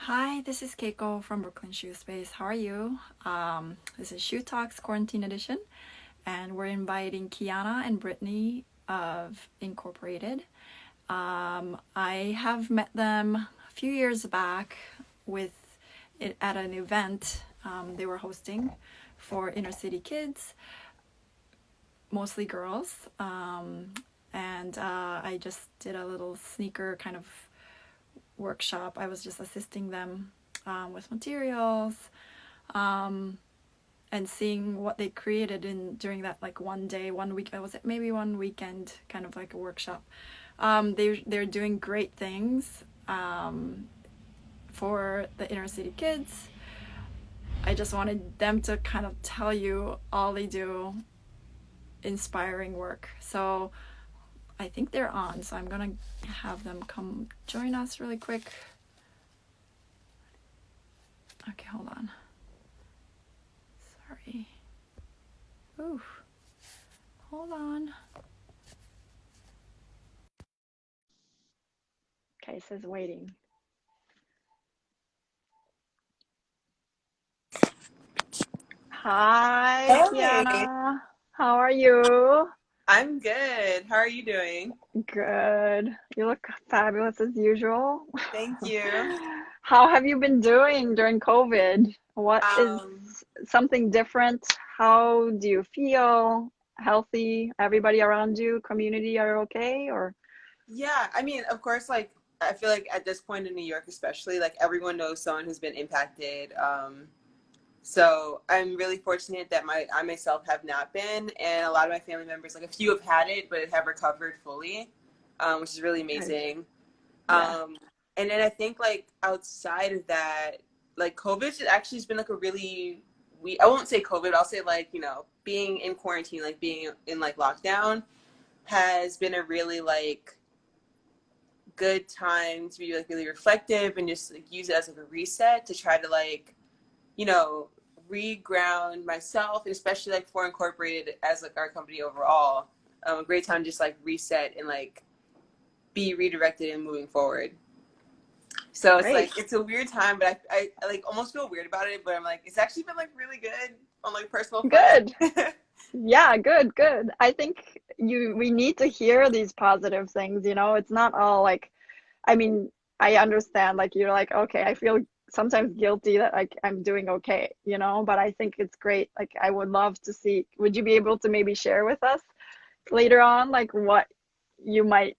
Hi, this is Keiko from Brooklyn Shoe Space. How are you? This is Shoe Talks Quarantine Edition, and we're inviting Khiana and Brittany of Incorporated. I have met them a few years back with it at an event they were hosting for inner city kids, mostly girls. And I just did a little sneaker kind of workshop. I was just assisting them with materials and seeing what they created in during that like one day, one week. Was it maybe one weekend, kind of like a workshop. They're doing great things for the inner city kids. I just wanted them to kind of tell you all they do, inspiring work. So I think they're on, so I'm gonna have them come join us really quick. Okay, hold on. Sorry. Ooh. Hold on. Okay, it says waiting. Hi, Hey, Khiana. How are you? I'm good. How are you doing? Good. You look fabulous as usual. Thank you. How have you been doing during COVID? What is Um, something different? How do you feel? Healthy? Everybody around you, community are okay? Or yeah, I mean, of course, like I feel like at this point in New York, especially, like everyone knows someone who's been impacted. So I'm really fortunate that I myself have not been, and a lot of my family members, like a few have had it, but have recovered fully, which is really good. amazing. Yeah. Um, and then I think like outside of that, like COVID has actually has been like a really I won't say COVID, I'll say like, being in quarantine, like being in like lockdown has been a really like good time to be like really reflective and just like use it as like a reset to try to like, you know, reground myself, and especially like for Incorporated as like our company overall. A great time to just like reset and like be redirected and moving forward. So it's Great. like it's a weird time, but I like almost feel weird about it. But I'm like, it's actually been like really good on like personal front. Good. Yeah, good, good. I think we need to hear these positive things, you know. It's not all like, I mean, I understand like you're like, okay, I feel sometimes guilty that like I'm doing okay, you know, but I think it's great. Like I would love to see, would you be able to maybe share with us later on like what you might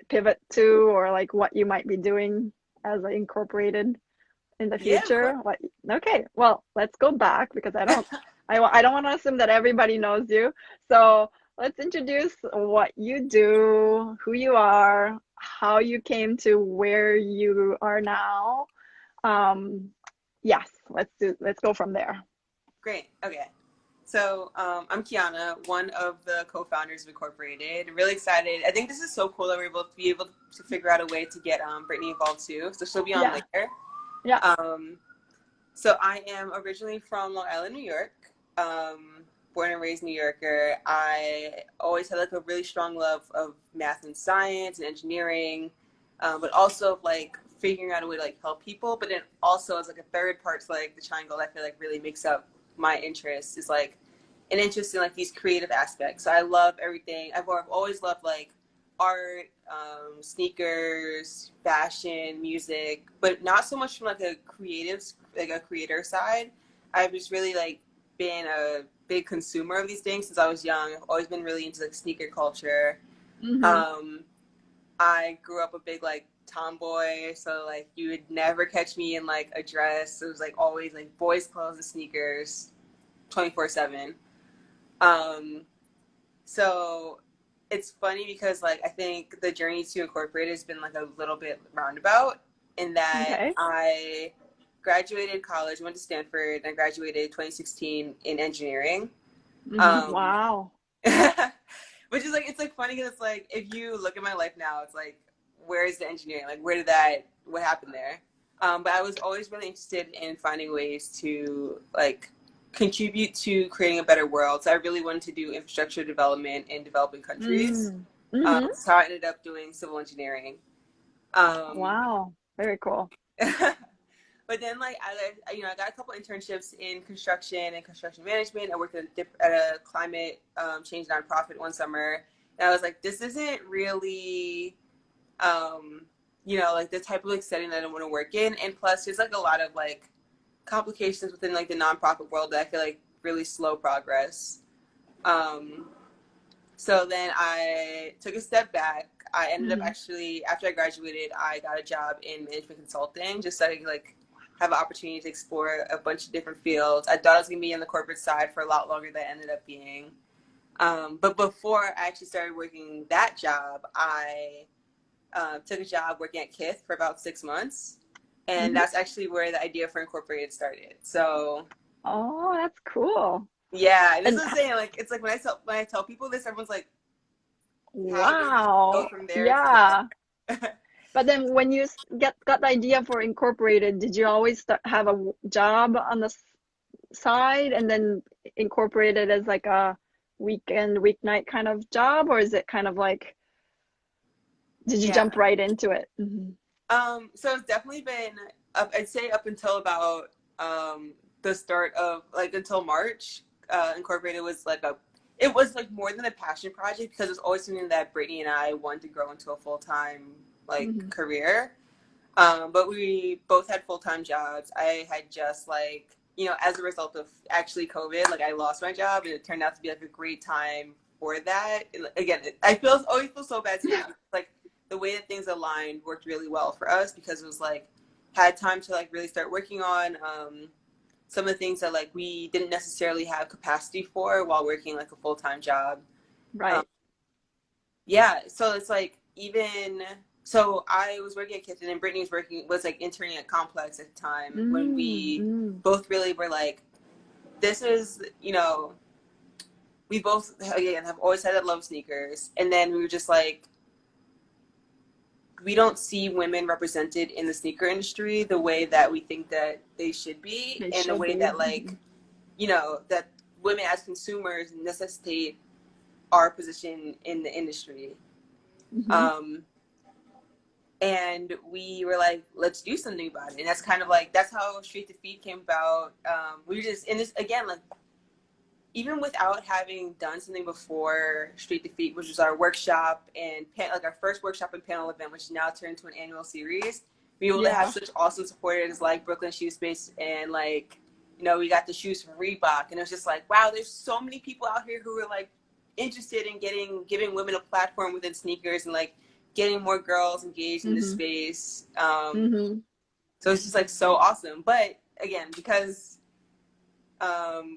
pivot to or like what you might be doing as incorporated in the Yeah, of course. future? What, okay, well, let's go back because I don't want to assume that everybody knows you. So let's introduce what you do, who you are, how you came to where you are now. Um, yes, let's go from there. Great. Okay. So I'm Khiana, one of the co-founders of Incorporated. Really excited. I think this is so cool that we're able to figure out a way to get Brittany involved too. So she'll be on Yeah, later. yeah. Um, so I am originally from Long Island, New York. Born and raised New Yorker. I always had like a really strong love of math and science and engineering, but also like figuring out a way to like help people. But then also as like a third part to like the triangle, I feel like really makes up my interest is like an interest in like these creative aspects. So I love everything. I've always loved like art, sneakers, fashion, music, but not so much from like a creator side. I've just really like been a big consumer of these things since I was young. I've always been really into like sneaker culture. Mm-hmm. Um, I grew up a big like tomboy, so like you would never catch me in like a dress. It was like always like boys' clothes and sneakers, 24/7. Um, so it's funny because like I think the journey to Incorporated has been like a little bit roundabout in that Okay. I graduated college, went to Stanford, and I graduated 2016 in engineering. Mm-hmm. Um, Wow. which is like it's like funny because it's like if you look at my life now, it's like where is the engineering? Like where did that? What happened there? But I was always really interested in finding ways to like contribute to creating a better world. So I really wanted to do infrastructure development in developing countries. Mm. Mm-hmm. So I ended up doing civil engineering. Um, Wow. Very cool. But then, like, I got a couple internships in construction and construction management. I worked at a climate change nonprofit one summer, and I was like, this isn't really, like the type of like setting that I want to work in. And plus, there's like a lot of like complications within like the nonprofit world that I feel like really slow progress. Um, so then I took a step back. I ended up Mm-hmm. actually, after I graduated, I got a job in management consulting just so I could like have an opportunity to explore a bunch of different fields. I thought I was going to be on the corporate side for a lot longer than I ended up being. But before I actually started working that job, I took a job working at Kith for about 6 months. And Mm-hmm. that's actually where the idea for Incorporated started. So Oh, that's cool. yeah, and this is And what I'm saying. Like it's like when I tell people this, everyone's like, how did you go wow. from there to Yeah. there? But then when you got the idea for Incorporated, did you always have a job on the side and then incorporate it as like a weekend, weeknight kind of job, or is it kind of like, did you Yeah. jump right into it? Hmm. So it's definitely been up, I'd say up until about the start of like until March, Incorporated was like it was like more than a passion project because it's always something that Brittany and I wanted to grow into a full-time like Hmm. career. But we both had full-time jobs. I had just like, as a result of actually COVID, like I lost my job and it turned out to be like a great time for that. And again, always feel so bad saying like the way that things aligned worked really well for us because it was like had time to like really start working on some of the things that like we didn't necessarily have capacity for while working like a full-time job. Um, Right. yeah, so it's like even so I was working at Kitchen and Brittany was like interning at Complex at the time when Mm, we mm. both really were like, this is, we both again have always had that love sneakers. And then we were just like, we don't see women represented in the sneaker industry the way that we think that they should be, It and the should way be. that like, that women as consumers necessitate our position in the industry. Hmm. Um, and we were like, let's do something about it. And that's kind of like that's how Street to Feet came about. We were just in this again, like even without having done something before Street to Feet, which was our workshop and like our first workshop and panel event, which now turned into an annual series. We were able to have Yeah. such awesome supporters like Brooklyn Shoe Space and like, we got the shoes from Reebok, and it was just like, wow, there's so many people out here who are like interested in giving women a platform within sneakers and like getting more girls engaged in this Hmm. space. Hmm. So it's just like so awesome. But again, because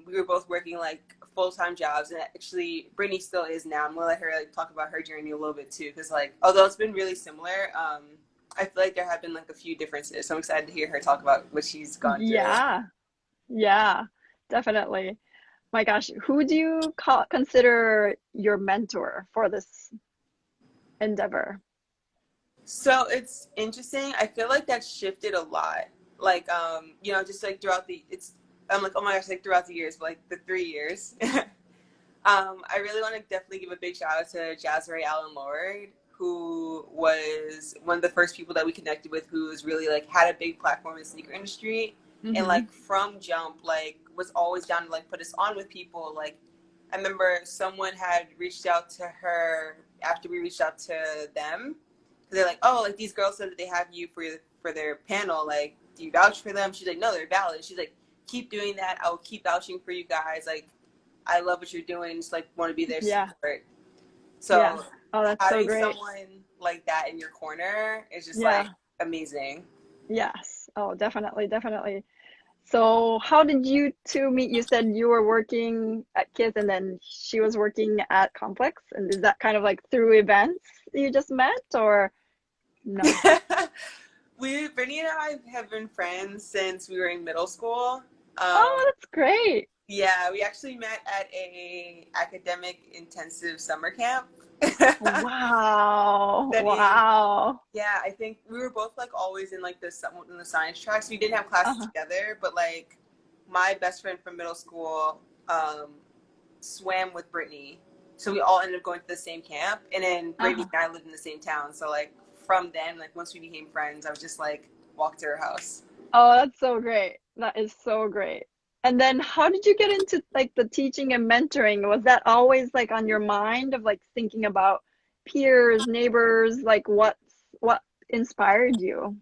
we were both working like full-time jobs, and actually Brittany still is now. I'm gonna let her like talk about her journey a little bit too, because like although it's been really similar, I feel like there have been like a few differences. So I'm excited to hear her talk about what she's gone through. Yeah. Yeah. Definitely. My gosh, who do you consider your mentor for this endeavor? So it's interesting. I feel like that shifted a lot. Like, just like throughout I'm like, oh my gosh, like throughout the years, but like the 3 years. I really want to definitely give a big shout out to Jazzray Allen Lord, who was one of the first people that we connected with, who was really like had a big platform in the sneaker industry, and Hmm. like from jump, like was always down to like put us on with people. Like I remember someone had reached out to her after we reached out to them. They're like, oh, like these girls said that they have you for their panel. Like, do you vouch for them? She's like, no, they're valid. She's like, keep doing that. I will keep vouching for you guys. Like, I love what you're doing. Just like want to be there Yeah. support. Yeah. So Oh, that's so having great. someone like that in your corner is just like Yeah. amazing. Yes. Oh, definitely, definitely. So, how did you two meet? You said you were working at Kids and then she was working at Complex. And is that kind of like through events you just met or no? Brittany and I have been friends since we were in middle school. Oh, Um, that's great. yeah, we actually met at a academic intensive summer camp. Wow. Studying. Wow. Yeah, I think we were both like always in like in the science tracks. We didn't have classes Uh-huh. together, but like my best friend from middle school swam with Brittany, so we all ended up going to the same camp. And then Brittany Uh-huh. and I lived in the same town, so like from then, like once we became friends, I was just like, walk to her house. Oh, that's so great. That is so great. And then how did you get into like the teaching and mentoring? Was that always like on your mind of like thinking about peers, neighbors, like what inspired you?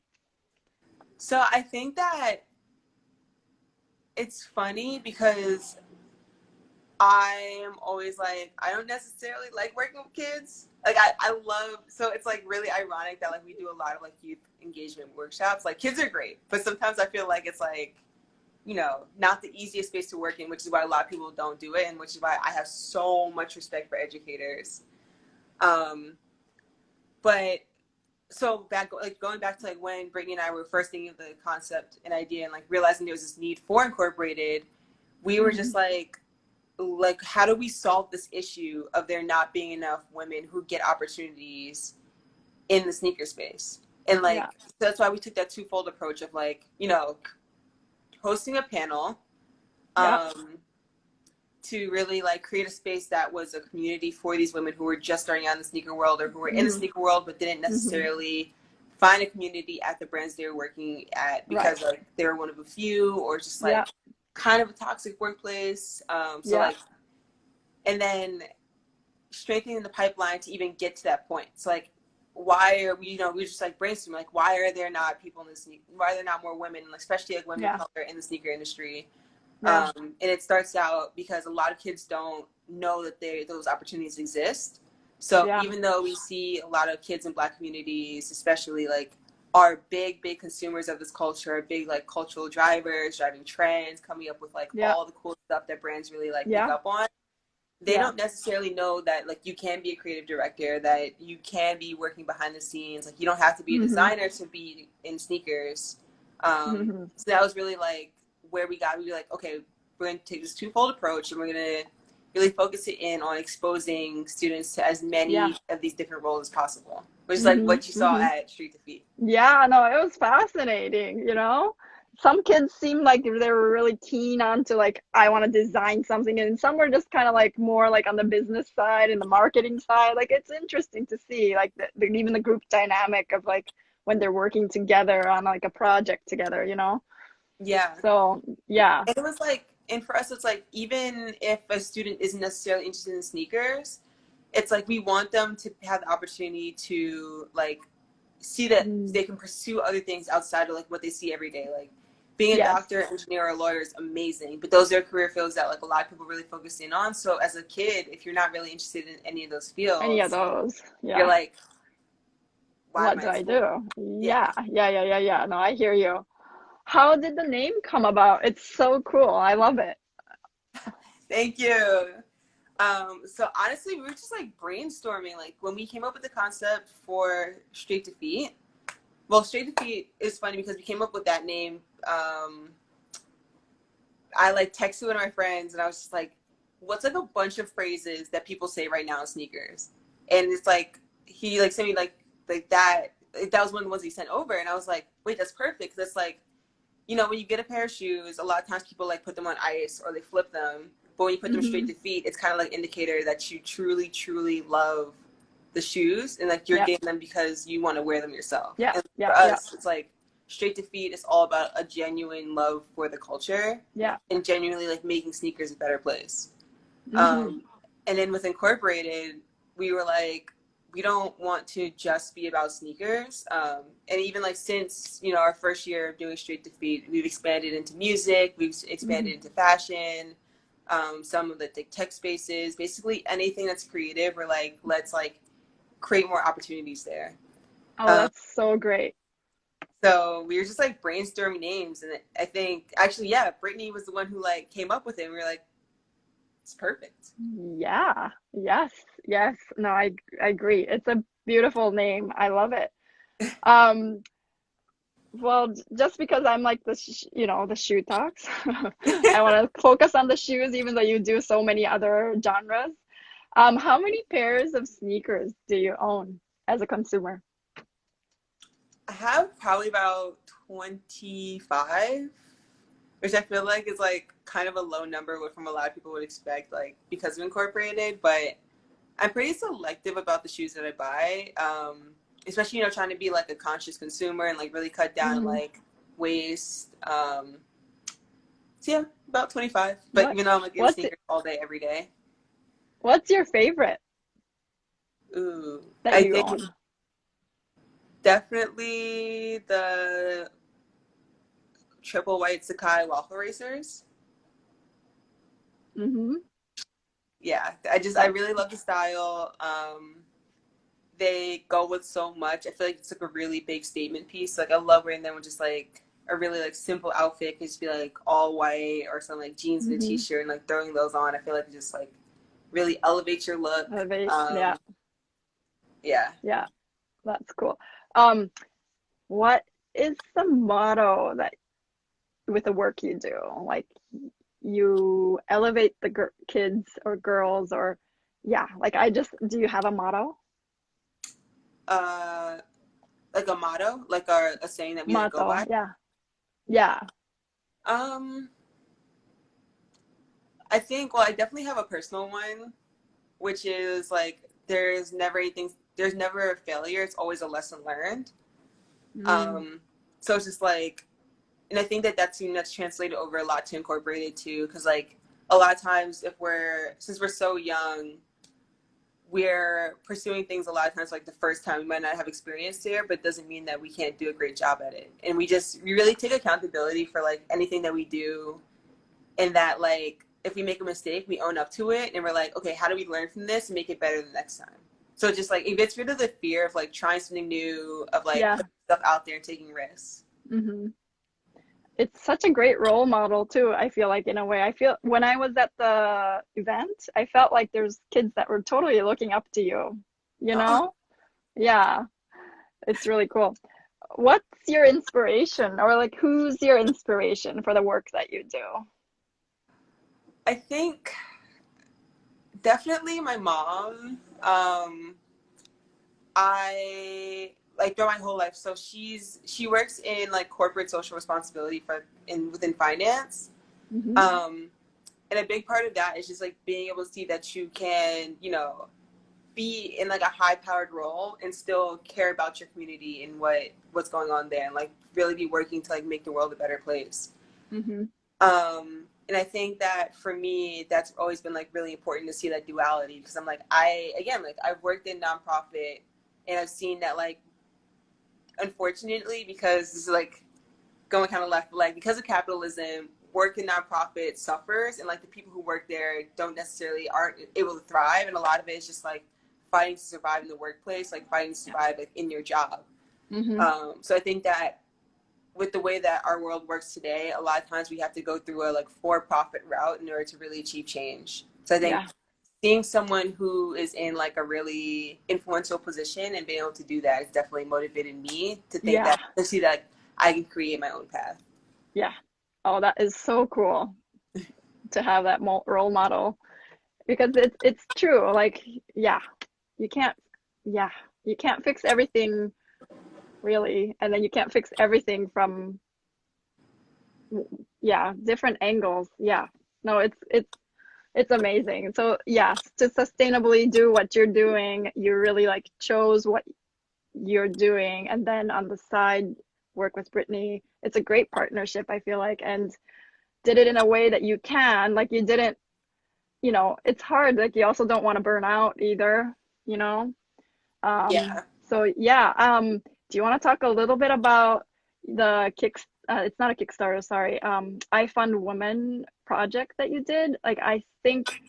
So I think that it's funny because I am always like, I don't necessarily like working with kids. Like I love, so it's like really ironic that like we do a lot of like youth engagement workshops. Like kids are great, but sometimes I feel like it's like, you know, not the easiest space to work in, which is why a lot of people don't do it, and which is why I have so much respect for educators. Um, but so back, like going back to like when Brittany and I were first thinking of the concept and idea and like realizing there was this need for Incorporated, we were just Mhm. like how do we solve this issue of there not being enough women who get opportunities in the sneaker space? And Yeah. like so that's why we took that twofold approach of like, you know, hosting a panel, Yeah. um, to really like create a space that was a community for these women who were just starting out in the sneaker world or who were in the Hmm. sneaker world but didn't Hmm. necessarily find a community at the brands they were working at Right. because like they were one of a few or just Yeah. like kind of a toxic workplace. So Yeah. like, and then strengthening the pipeline to even get to that point. So like, why are we, you know, we just like brainstorming, like, why are there not people in the why are there not more women, especially like women of Yeah. color in the sneaker industry? Yeah. And it starts out because a lot of kids don't know that those opportunities exist. So Yeah. even though we see a lot of kids in Black communities, especially like are big consumers of this culture, are big like cultural drivers, driving trends, coming up with like Yeah. all the cool stuff that brands really like pick Yeah. up on, they Yeah. don't necessarily know that like you can be a creative director, that you can be working behind the scenes, like you don't have to be a Hmm. designer to be in sneakers. Hmm. So that was really like where we were like, okay, we're going to take this twofold approach and we're going to really focus it in on exposing students to as Yeah. many of these different roles as possible, which is like Hmm. what you saw Hmm. at Street to Feet. Yeah, no, it was fascinating, you know? Some kids seemed like they were really keen on to like, I want to design something, and some were just kind of like more like on the business side and the marketing side. Like it's interesting to see like even the group dynamic of like when they're working together on like a project together, you know? Yeah. So yeah. And it was like, and for us, it's like, even if a student isn't necessarily interested in sneakers, it's like we want them to have the opportunity to like see that Mm. they can pursue other things outside of like what they see every day. Like being a Yes. doctor, engineer, or lawyer is amazing, but those are career fields that like a lot of people really focus in on. So as a kid, if you're not really interested in any of those Any of fields, those. you're Yeah. like, why am What I do in I school? do? Yeah. Yeah. Yeah. Yeah. Yeah. Yeah. No, I hear you. How did the name come about? It's so cool. I love it. Thank you. So honestly, we were just like brainstorming, like when we came up with the concept for Straight to Feet. Well, Straight to Feet is funny because we came up with that name. I like texted one of my friends and I was just like, what's like a bunch of phrases that people say right now in sneakers? And it's like, he like sent me like that was one of the ones he sent over. And I was like, wait, that's perfect. That's like, you know, when you get a pair of shoes, a lot of times people like put them on ice or they flip them. But when you put them straight Hmm. to feet, it's kind of like an indicator that you truly love the shoes and like you're Yeah. getting them because you want to wear them yourself. Yeah. And Yeah. for Yeah. us, it's like straight to feet is all about a genuine love for the culture Yeah. and genuinely like making sneakers a better place. Hmm. Um, and then with Incorporated, we were like, we don't want to just be about sneakers. And even like since, you know, our first year of doing Straight to Feet, we've expanded into music, we've expanded Hmm. into fashion, some of the tech spaces, basically anything that's creative. We're like, let's like create more opportunities there. Oh, Um, that's so great. so we were just like brainstorming names, and I think actually, yeah, Brittany was the one who like came up with it. And we were like, it's perfect. Yeah. Yes. Yes. No, I agree. It's a beautiful name. I love it. Um, well, just because I'm like the you know, the shoe talks, I want to focus on the shoes, even though you do so many other genres. How many pairs of sneakers do you own as a consumer? I have probably about 25, which I feel like is like kind of a low number, what from a lot of people would expect, like because of Incorporated. But I'm pretty selective about the shoes that I buy. especially, trying to be like a conscious consumer and like really cut down Mm-hmm. like waste. So yeah, about 25. But What I'm like in what's sneakers all day, every day. what's your favorite Ooh, that I you think own? definitely the triple white Sakai waffle racers. Mm-hmm. Yeah, I That's really love the style. They go with so much. I feel like it's like a really big statement piece. Like I love wearing them with just like a really like simple outfit. It could just be like all white or some like jeans and a mm-hmm. t-shirt, and like throwing those on. I feel like it just like really elevates your look. Yeah, Yeah. yeah, that's cool. Um, what is the motto that with the work you do? Like you elevate the kids or girls or yeah, like I just do you have a motto? Uh, like a motto, like a saying that we like go Motto, by. yeah. Yeah. Um, I think, well, I definitely have a personal one, which is like there's never a failure. It's always a lesson learned. Mm, Um, so it's just like, and I think that that's translated over a lot to incorporated too, because like a lot of times since we're so young, we're pursuing things a lot of times like the first time we might not have experience there, but it doesn't mean that we can't do a great job at it. And we really take accountability for like anything that we do, and that like if we make a mistake, we own up to it and we're like, okay, how do we learn from this and make it better the next time? So just like it gets rid of the fear of like trying something new, of like yeah. putting stuff out there and taking risks. Hmm. It's such a great role model too, I feel like in a way. I feel when I was at the event, I felt like there's kids that were totally looking up to you, you Oh, know? Yeah, it's really cool. What's your inspiration or like who's your inspiration for the work that you do? I think definitely my mom. I like throughout my whole life. So she works in like corporate social responsibility within finance. Hmm. Um, and a big part of that is just like being able to see that you can, be in like a high powered role and still care about your community and what's going on there, and like really be working to like make the world a better place. Hmm. And I think that for me, that's always been like really important to see that duality, because I'm like, I've worked in nonprofit and I've seen that like, unfortunately, because this is like going kind of left, but like because of capitalism, work in nonprofit suffers, and like the people who work there aren't able to thrive, and a lot of it is just like fighting to survive in the workplace, like fighting to survive like in your job. Hmm. So I think that with the way that our world works today, a lot of times we have to go through a like for-profit route in order to really achieve change. So I think Yeah. seeing someone who is in like a really influential position and being able to do that has definitely motivated me to think Yeah. that to see that I can create my own path. Yeah. Oh, that is so cool to have that role model because it's true. Like, yeah, you can't, yeah, you can't fix everything really, and then you can't fix everything from, yeah, different angles. Yeah, no, it's amazing. So yes, to sustainably do what you're doing, you really like chose what you're doing, and then on the side, work with Brittany. It's a great partnership, I feel like, and did it in a way that you can, like you didn't, it's hard. Like you also don't want to burn out either, you know? Yeah. So yeah, do you want to talk a little bit about the it's not a Kickstarter, sorry, I Fund Women project that you did? Like I think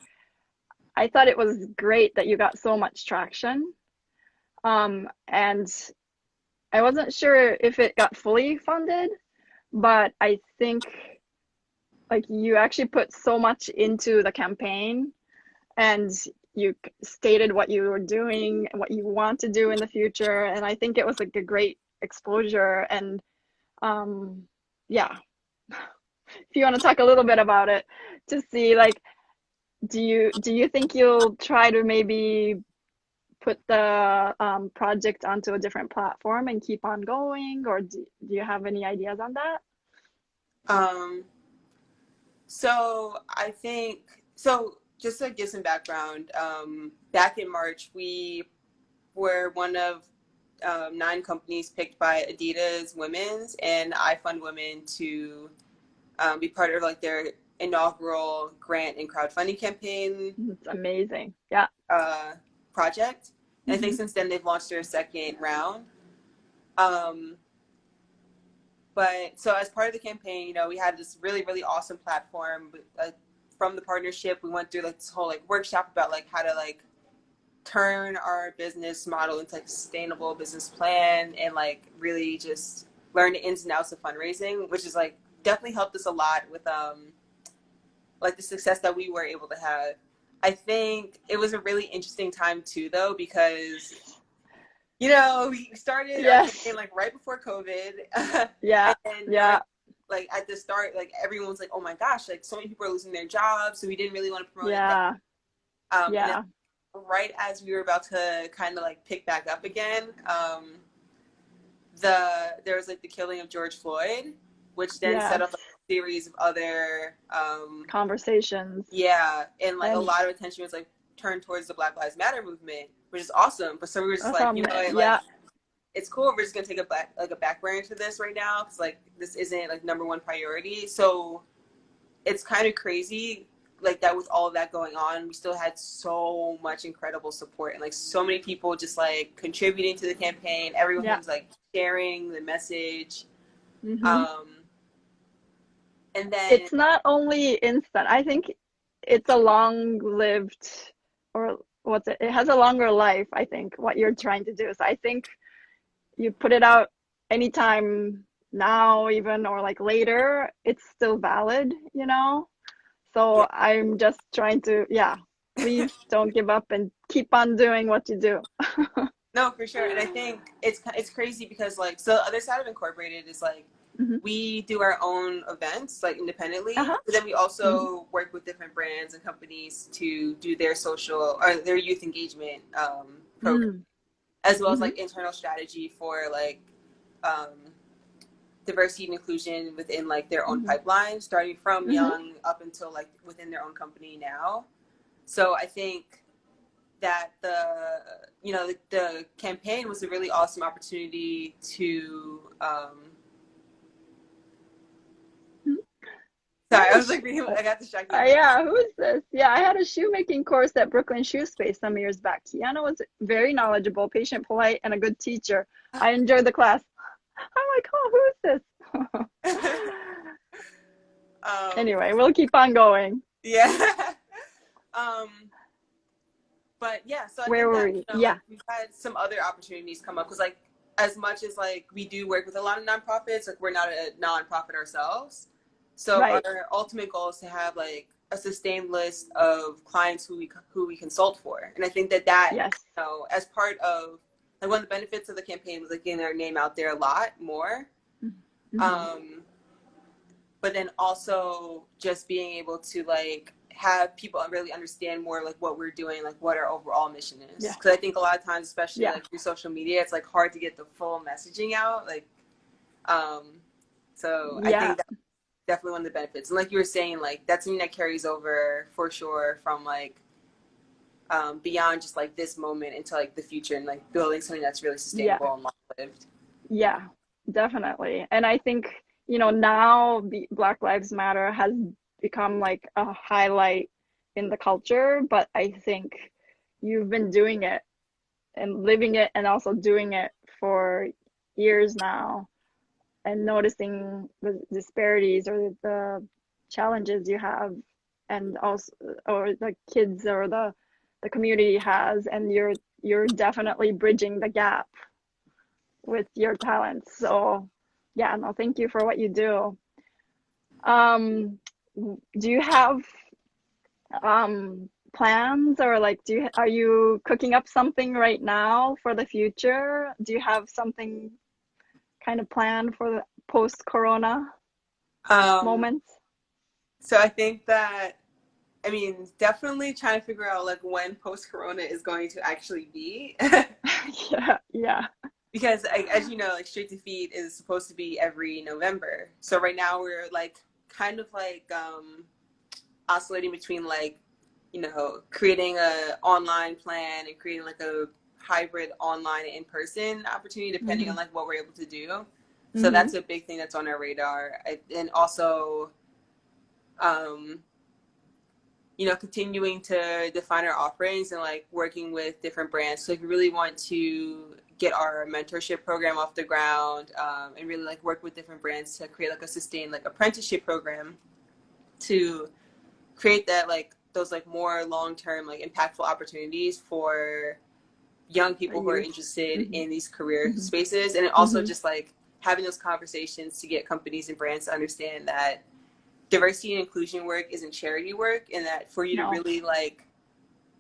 I thought it was great that you got so much traction. And I wasn't sure if it got fully funded, but I think like you actually put so much into the campaign and you stated what you were doing and what you want to do in the future. And I think it was like a great exposure. And um, yeah, if you want to talk a little bit about it to see like, do you think you'll try to maybe put the project onto a different platform and keep on going, or do you have any ideas on that? Um, so I think so. Just to give some background, back in March, we were one of 9 companies picked by Adidas Women's and iFund Women to be part of like their inaugural grant and crowdfunding campaign It's amazing. Yeah. project. And I think Mhm. since then they've launched their second round. Um, but so as part of the campaign, you know, we had this really, really awesome platform. From the partnership, we went through like this whole like workshop about like how to like turn our business model into like a sustainable business plan and like really just learn the ins and outs of fundraising, which is like definitely helped us a lot with like the success that we were able to have. I think it was a really interesting time too though, because you know, we started our Yes. campaign like right before COVID. Yeah. And then during Yeah. like at the start, like everyone was like, oh my gosh, like so many people are losing their jobs. So we didn't really want to promote it then. Yeah. And then Yeah. right as we were about to kind of like pick back up again, there was like the killing of George Floyd, which then set Yes. up a series of other Conversations. yeah, and like a And lot of attention was like turned towards the Black Lives Matter movement, which is awesome. But so we were just like, you know, like yeah. it's cool. We're just gonna take a back burner to this right now because like this isn't like number one priority. So it's kind of crazy like that with all of that going on, we still had so much incredible support and like so many people just like contributing to the campaign. Everyone Yeah. was like sharing the message. Mhm. And then It's not only instant. I think it's a long-lived, or what's it? It has a longer life, I think, what you're trying to do. So I think you put it out anytime now, even, or like later, it's still valid, you know? So yeah, I'm just trying to, yeah, please don't give up and keep on doing what you do. no, for sure. And I think it's crazy because like so the other side of Incorporated is like Mhm. we do our own events like independently, Uh-huh. but then we Mhm. also work with different brands and companies to do their social or their youth engagement program, Mm. as well as Mhm. like internal strategy for like um, diversity and inclusion within like their own Mhm. pipeline, starting from Mhm. young up until like within their own company now. So I think that the campaign was a really awesome opportunity to I sorry, had I a was like reading, I got distracted with yeah, who is this? Yeah, I had a shoemaking course at Brooklyn Shoe Space some years back. Khiana was very knowledgeable, patient, polite, and a good teacher. I enjoyed the class. I'm like, oh, who is this? um Anyway, we'll keep on going. yeah. um but yeah, so I Where think were that we? like Yeah. we've had some other opportunities come up because like as much as like we do work with a lot of nonprofits, like we're not a nonprofit ourselves. So Right. our ultimate goal is to have like a sustained list of clients who we consult for, and I think that Yes. you know as part of like one of the benefits of the campaign was like getting our name out there a lot more. Mm-hmm. Um, but then also just being able to like have people really understand more like what we're doing, like what our overall mission is, Yeah. because I think a lot of times, especially Yeah. like through social media, it's like hard to get the full messaging out, like um so I Yeah. think that's definitely one of the benefits. And like you were saying, like that's something that carries over for sure from like beyond just like this moment into like the future and like building something that's really Yeah. sustainable and long lived. Yeah. Definitely. And I think, now Black Lives Matter has become like a highlight in the culture, but I think you've been doing it and living it and also doing it for years now, and noticing the disparities or the challenges you have, and also, or the kids or the community has, and you're definitely bridging the gap with your talents. So yeah, no, thank you for what you do. um do you have plans, or like, are you cooking up something right now for the future? Do you have something kind of planned for the post corona um moments? so I think that I mean, definitely trying to figure out like when post corona is going to actually be. Yeah, yeah. Because like, as you know, like Street to Feed is supposed to be every November. So right now we're like kind of like oscillating between like, you know, creating a online plan and creating like a hybrid online and in-person opportunity, depending Mm-hmm. on like what we're able to do. So Mm-hmm. that's a big thing that's on our radar. And also, um, you know, continuing to define our offerings and like working with different brands. So if you really want to get our mentorship program off the ground, and really like work with different brands to create like a sustained like apprenticeship program to create that like those like more long-term like impactful opportunities for young The people who are youth. interested Mm-hmm. in these career Mm-hmm. spaces. And also Mm-hmm. just like having those conversations to get companies and brands to understand that diversity and inclusion work isn't charity work, and that for you to No. really like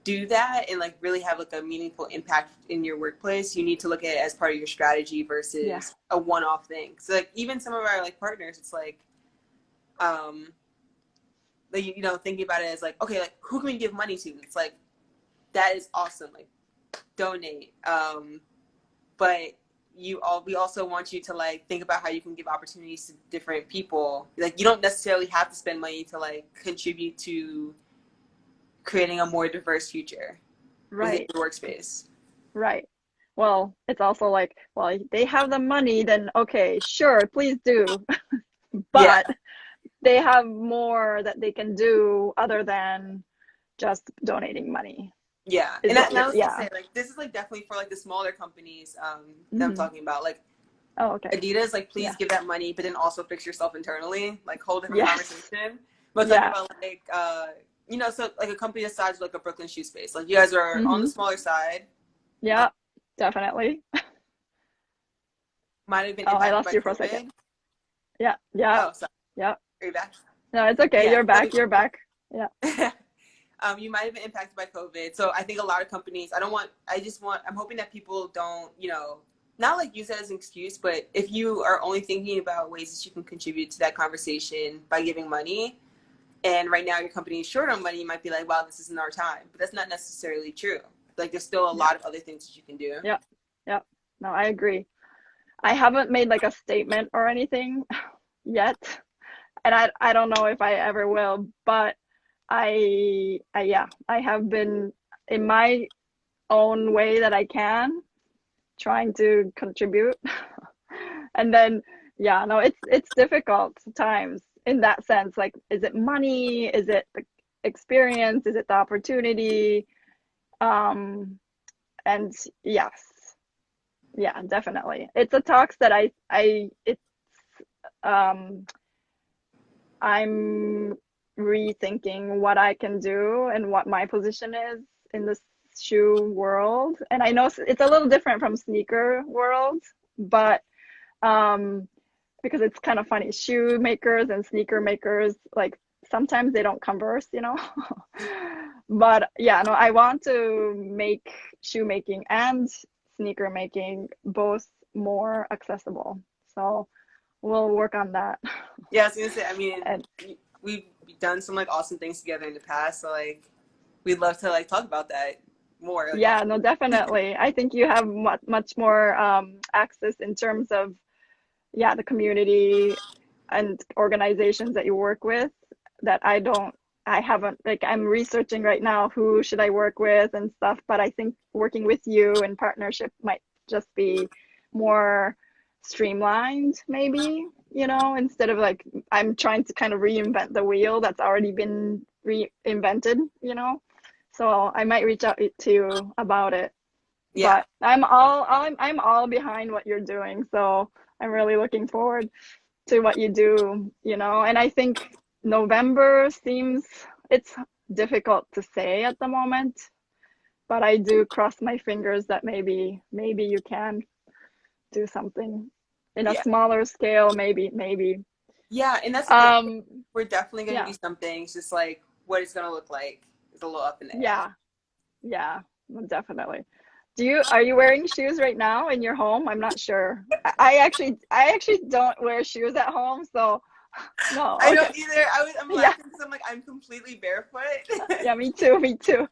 do that and like really have like a meaningful impact in your workplace, you need to look at it as part of your strategy Yeah. versus a one-off thing. So like even some of our like partners, it's um like, you know, thinking about it as like, okay, like who can we give money to? It's like that is awesome, like donate, but we also want you to like think about how you can give opportunities to different people. Like you don't necessarily have to spend money to like contribute to creating a more diverse future within Right. your workspace. Right. Well, it's also like, well, they have the money, then okay, sure, please do. Yeah, But they have more that they can do other than just donating money, yeah. is And, what and you're, I was gonna yeah. say like this is like definitely for like the smaller companies that I'm Mm-hmm. talking about. Like Oh, okay. Adidas, like please Yeah. give that money, but then also fix yourself internally. Like whole different Yes. conversation. But talking Yeah. about like you know, so like a company the size of like a Brooklyn shoe space. Like you guys are on the Mm-hmm. smaller side. Yeah, definitely. Might have been Oh, I impacted lost by you for a second. COVID. Yeah. Yeah. Oh, sorry. Yeah. Are you back? No, it's okay. Yeah. You're back. You're back. Yeah. You might have been impacted by COVID. So I think a lot of companies, I'm hoping that people don't, you know, not like use that as an excuse, but if you are only thinking about ways that you can contribute to that conversation by giving money, and right now your company is short on money, you might be like, wow, this isn't our time. But that's not necessarily true. Like there's still a Yeah. lot of other things that you can do. Yeah. Yeah. No, I agree. I haven't made like a statement or anything yet, and I don't know if I ever will, but yeah, I have been in my own way that I can trying to contribute. And then yeah, no, it's difficult times in that sense. Like, is it money? Is it the experience? Is it the opportunity? Um, and yes, yeah, definitely. It's a talks that it's um I'm rethinking what I can do and what my position is in this shoe world. And I know it's a little different from sneaker world, but um, because it's kind of funny, shoe makers and sneaker makers, like sometimes they don't converse, you know. But yeah, no, I want to make shoe making and sneaker making both more accessible. So we'll work on that. Yeah, I was gonna say, I mean, And we've done some like awesome things together in the past. So like we'd love to like talk about that more like yeah, off. no, definitely. I think you have much more access in terms of, yeah, the community and organizations that you work with that I haven't, like, I'm researching right now who should I work with and stuff, but I think working with you in partnership might just be more streamlined, maybe, you know, instead of like I'm trying to kind of reinvent the wheel that's already been reinvented, you know. So I might reach out to you about it. Yeah. But I'm all behind what you're doing, so I'm really looking forward to what you do, you know. And I think November seems it's difficult to say at the moment, but I do cross my fingers that maybe you can do something in a Yeah. smaller scale, maybe. Yeah, and that's the thing. Um, We're definitely gonna do yeah, something. It's just like what it's gonna look like is a little up in the air. yeah, yeah, definitely. Are you wearing shoes right now in your home? I'm not sure. I actually don't wear shoes at home, so no, I okay. don't either. I'm Yeah, laughing because I'm like I'm completely barefoot. yeah, me too, me too.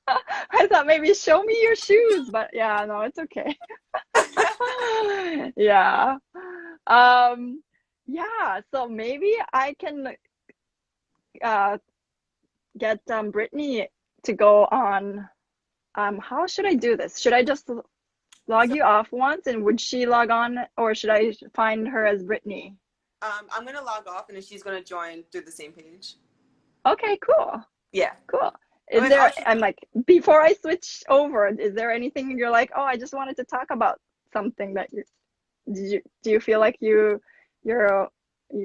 I thought maybe show me your shoes, but yeah, no, it's okay. Yeah. Um, yeah, so maybe I can uh get Brittany to go on how should I do this? Should I just log So you off once, and would she log on, or should I find her as Brittany? I'm gonna log off, and then she's gonna join through the same page. Okay, cool. Yeah. Cool. I Is mean, there, actually, I'm like, before I switch over, is there anything you're like, oh, I just wanted to talk about something that do you feel like you're, you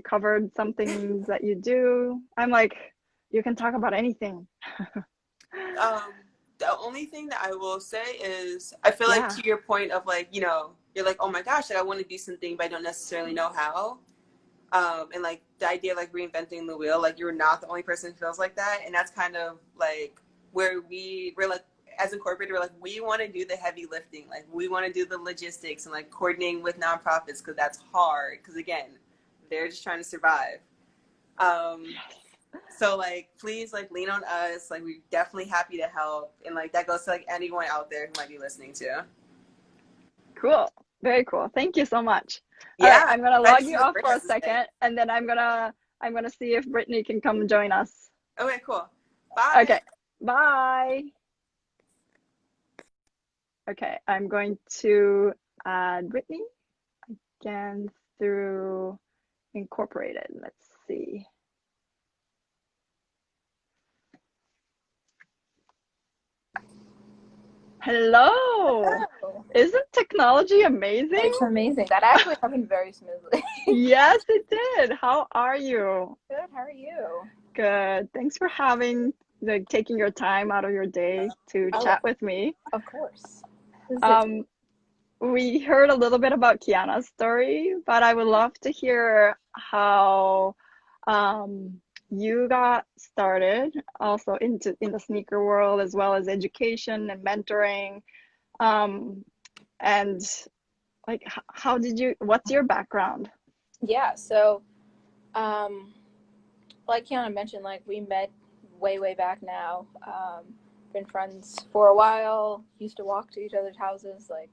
covered some things that you do? I'm like, you can talk about anything. um, the only thing that I will say is I feel like Yeah. to your point of like, you're like, oh my gosh, like I want to do something, but I don't necessarily know how. And like the idea of like reinventing the wheel, like you're not the only person who feels like that. And that's kind of like where we're like, as Incorporated, we're like, we want to do the heavy lifting. Like we want to do the logistics and like coordinating with nonprofits because that's hard. Because again, they're just trying to survive. Um, so like, please like lean on us. Like we're definitely happy to help. And like that goes to like anyone out there who might be listening to. Cool. Very cool. Thank you so much. All right, Yeah. I'm gonna Excited log to see you what off Britt for a has to say. second, and then I'm gonna see if Brittany can come join us. Okay, cool. Bye. Okay. Bye. Okay, I'm going to add Brittany again through Incorporated. Let's see. Hello. Oh, Isn't technology amazing? it's amazing. That actually happened very smoothly. Yes, it did. How are you? Good. How are you? Good. Thanks for taking your time out of your day to Oh, chat with me. of course. This is it. Um, we heard a little bit about Khiana's story, but I would love to hear how you got started also in the sneaker world, as well as education and mentoring. And like how did you, what's your background? Yeah. So, um, like Kiana mentioned, like we met way, way back now. Been friends for a while. Used to walk to each other's houses, like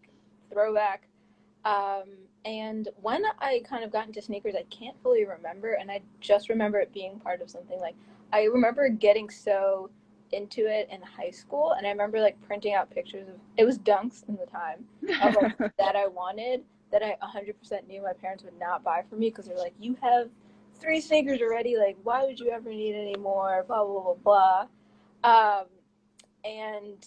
throwback. Um, and when I kind of got into sneakers, I can't fully remember, and I just remember it being part of something. Like I remember getting so into it in high school, and I remember like printing out pictures of it was Dunks in the time of like that I wanted that I 100% knew my parents would not buy for me because they're like, you have three sneakers already, like why would you ever need any more? Blah blah blah blah. And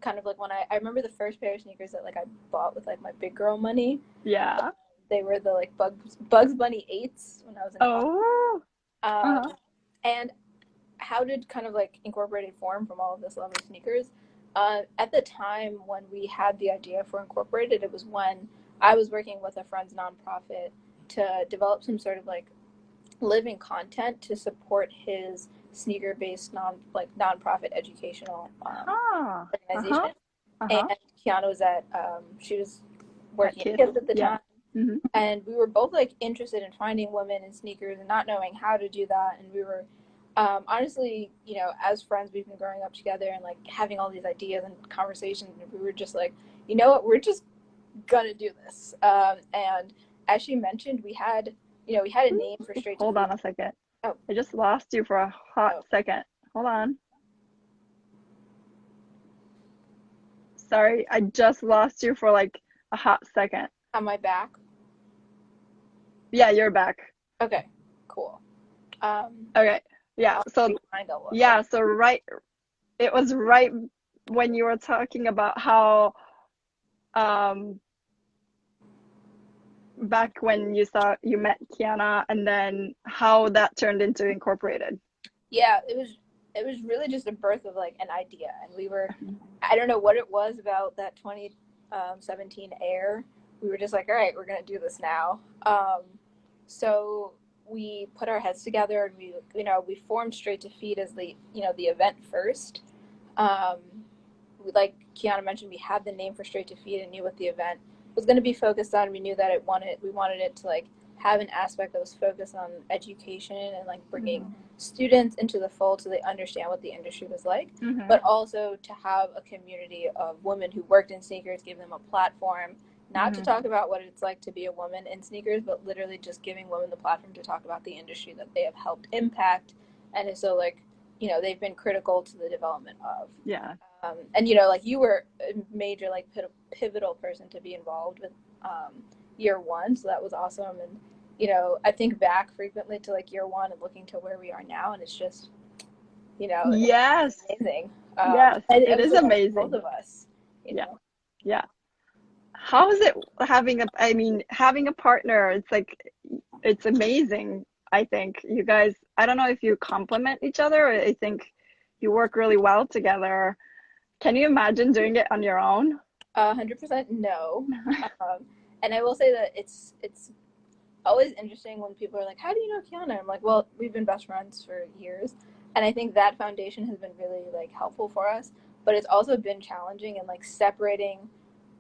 kind of like when I remember the first pair of sneakers that like I bought with like my big girl money. Yeah. They were the like Bugs Bunny 8s when I was in college. Oh. Uh-huh. And how did kind of like Incorporated form from all of this love of sneakers? At the time when we had the idea for Incorporated, it was when I was working with a friend's nonprofit to develop some sort of like living content to support his sneaker based nonprofit educational Ah. Uh-huh. organization. Uh-huh. And Kiana was she was At working at Kiss. Kiss at the Yeah. time. Mm-hmm. And we were both like interested in finding women in sneakers and not knowing how to do that. And we were honestly, as friends, we've been growing up together and like having all these ideas and conversations. And we were just like, you know what, we're just gonna do this. And as she mentioned, we had a name for Straight to Hold Feed. on a second. Oh. I just lost you for a hot second. Hold on. Sorry, I just lost you for like a hot second. Am I back? Yeah, you're back. Okay, cool. Okay. Yeah. So yeah, so it was right when you were talking about how back when you met Khiana, and then how that turned into Incorporated. Yeah, it was really just a birth of like an idea, and I don't know what it was about that 2017 air. We were just like, all right, we're gonna do this now. So we put our heads together, and we formed Straight to Feed as the event first. Like Kiana mentioned, we had the name for Straight to Feed and knew what the event was going to be focused on. We knew that we wanted it to like have an aspect that was focused on education and like bringing students into the fold so they understand what the industry was like, but also to have a community of women who worked in sneakers, give them a platform, not to talk about what it's like to be a woman in sneakers, but literally just giving women the platform to talk about the industry that they have helped impact. And so like, they've been critical to the development of. Yeah. And you know, like you were a major like pivotal person to be involved with year one, so that was awesome. And you know, I think back frequently to like year one and looking to where we are now, and it's just, you know, Yes. it's amazing. Yes, And it it was is like both amazing. of us, you Yeah. know. Yeah. How is it having I mean, having a partner? It's like, it's amazing. I think you guys, I don't know if you complement each other. I think you work really well together. Can you imagine doing it on your own? 100% no. And I will say that it's always interesting when people are like, "How do you know Khiana?" I'm like, "Well, we've been best friends for years," and I think that foundation has been really like helpful for us. But it's also been challenging, and like separating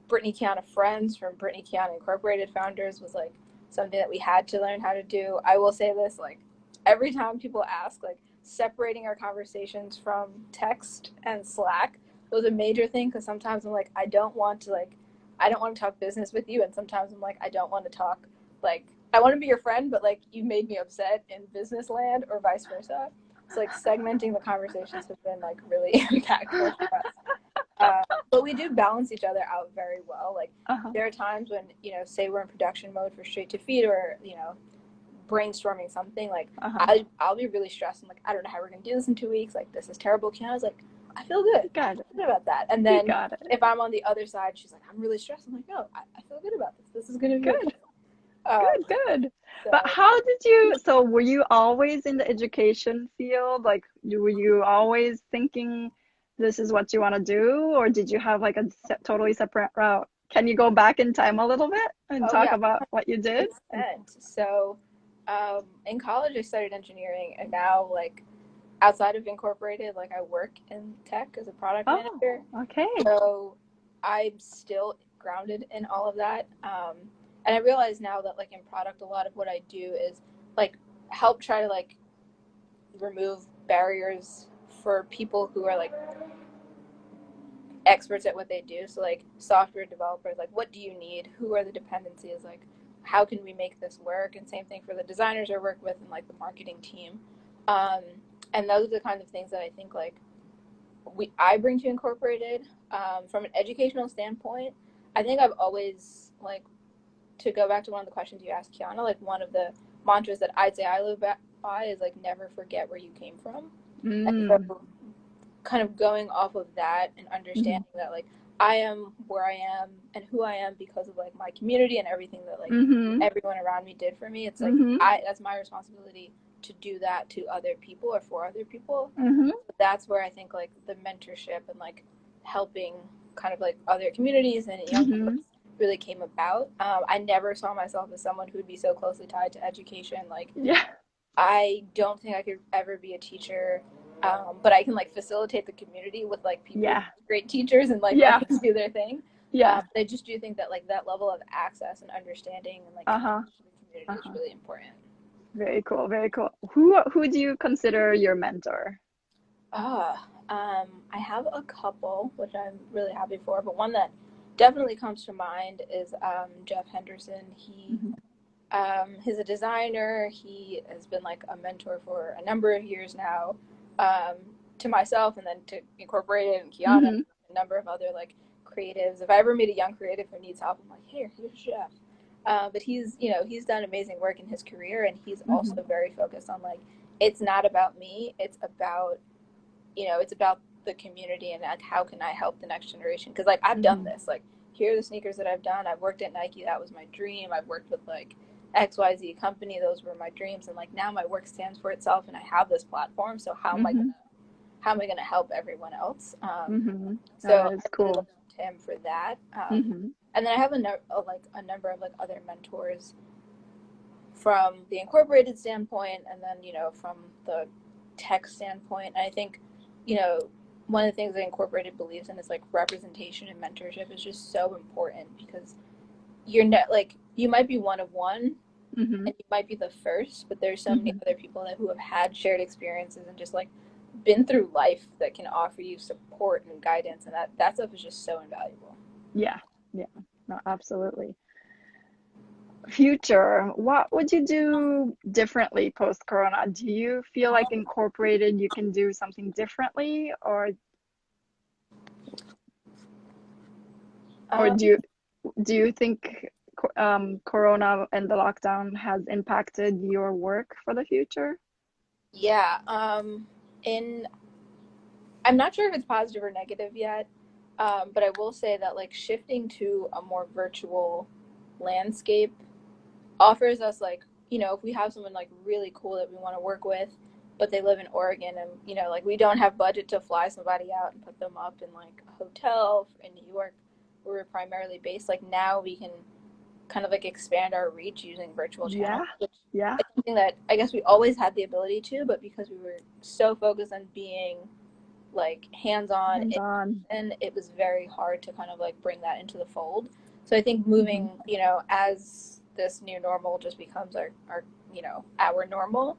Brittany Khiana friends from Brittany Khiana Incorporated founders was like something that we had to learn how to do. I will say this, like every time people ask, like separating our conversations from text and Slack was a major thing, because sometimes I'm like, I don't want to talk business with you, and sometimes I'm like, I don't want to talk, like I want to be your friend, but like you made me upset in business land, or vice versa. So like segmenting the conversations has been like really impactful for us. But we do balance each other out very well. Like Uh-huh. there are times when, you know, say we're in production mode for Straight to Feed, or, you know, brainstorming something, like Uh-huh. I'll be really stressed. I'm like, I don't know how we're gonna do this in 2 weeks. Like this is terrible. Kiana's like, I feel good. You got I it. feel good about that. And You then got it. if I'm on the other side, she's like, I'm really stressed. I'm like, no, I feel good about this. This is gonna be okay. Good. Good, good. But So how did you, so were you always in the education field? Like, were you always thinking this is what you want to do, or did you have like a totally separate route? Can you go back in time a little bit and oh talk yeah, about what you did? 100%. So in college I studied engineering, and now like outside of Incorporated, like I work in tech as a product Oh, manager. okay. So I'm still grounded in all of that. And I realize now that like in product, a lot of what I do is like help try to like remove barriers for people who are like experts at what they do. So like software developers, like what do you need? Who are the dependencies? Like how can we make this work? And same thing for the designers I work with and like the marketing team. Um, and those are the kind of things that I think like I bring to Incorporated. From an educational standpoint, I think I've always like, to go back to one of the questions you asked Khiana, like one of the mantras that I'd say I live by is like never forget where you came from. And Mm, so kind of going off of that and mhm, understanding that like I am where I am and who I am because of like my community and everything that like mhm, everyone around me did for me. It's like mhm, I that's my responsibility to do that to other people or for other people. mhm, That's where I think like the mentorship and like helping kind of like other communities and young mhm. folks really came about. I never saw myself as someone who would be so closely tied to education. Like Yeah, I don't think I could ever be a teacher, but I can like facilitate the community with like people, yeah, great teachers, and like let yeah, them do their thing. yeah. But I just do think that like that level of access and understanding and like Uh-huh, connection to the community is uh-huh. really important. Very cool, very cool. Who do you consider your mentor? I have a couple, which I'm really happy for, but one that definitely comes to mind is Jeff Henderson. Mhm, He's a designer. He has been like a mentor for a number of years now, um, to myself and then to Incorporated and Khiana, mhm, a number of other like creatives. If I ever meet a young creative who needs help, I'm like, here's Jeff. But he's, you know, he's done amazing work in his career, and he's mhm, also very focused on like, it's not about me. It's about, you know, it's about the community and like how can I help the next generation? Because like I've done mhm, this. Like here are the sneakers that I've done. I've worked at Nike. That was my dream. I've worked with like XYZ company. Those were my dreams. And like now my work stands for itself, and I have this platform. So mhm, how am I gonna help everyone else? mhm. Oh, So that is I really look cool. up to him for that. Mhm, And then I have a number of like other mentors from the Incorporated standpoint, and then, you know, from the tech standpoint. And I think, you know, one of the things that Incorporated believes in is like representation and mentorship is just so important, because you're not like, you might be one of one mhm, and you might be the first, but there's so many mhm. other people who have had shared experiences and just like been through life that can offer you support and guidance, and that stuff is just so invaluable. Yeah, yeah. No, absolutely. Future, what would you do differently post-corona? Do you feel like Incorporated you can do something differently, or Or Um, do you think Corona and the lockdown has impacted your work for the future? yeah. In I'm not sure if it's positive or negative yet, but I will say that like shifting to a more virtual landscape offers us like, if we have someone like really cool that we want to work with, but they live in Oregon and like we don't have budget to fly somebody out and put them up in like a hotel in New York where we're primarily based, like now we can kind of like expand our reach using virtual channels, Yeah, which yeah, is something that I guess we always had the ability to, but because we were so focused on being like hands-on hands on. and it was very hard to kind of like bring that into the fold. So I think Hmm. moving, as this new normal just becomes our our normal,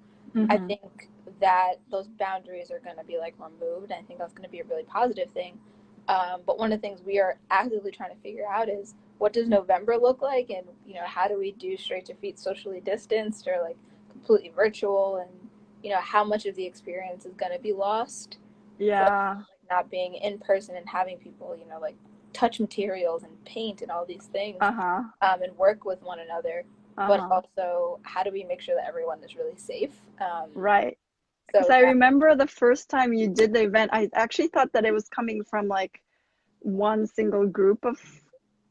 I Hmm. think that those boundaries are going to be like removed. I think that's going to be a really positive thing. But one of the things we are actively trying to figure out is what does November look like, and how do we do straight to feet socially distanced or like completely virtual, and how much of the experience is going to be lost from Yeah. like not being in person and having people like touch materials and paint and all these things, Uh-huh. and work with one another, but Uh-huh. also how do we make sure that everyone is really safe. Right. Because So I that remember the first time you did the event, I actually thought that it was coming from like one single group of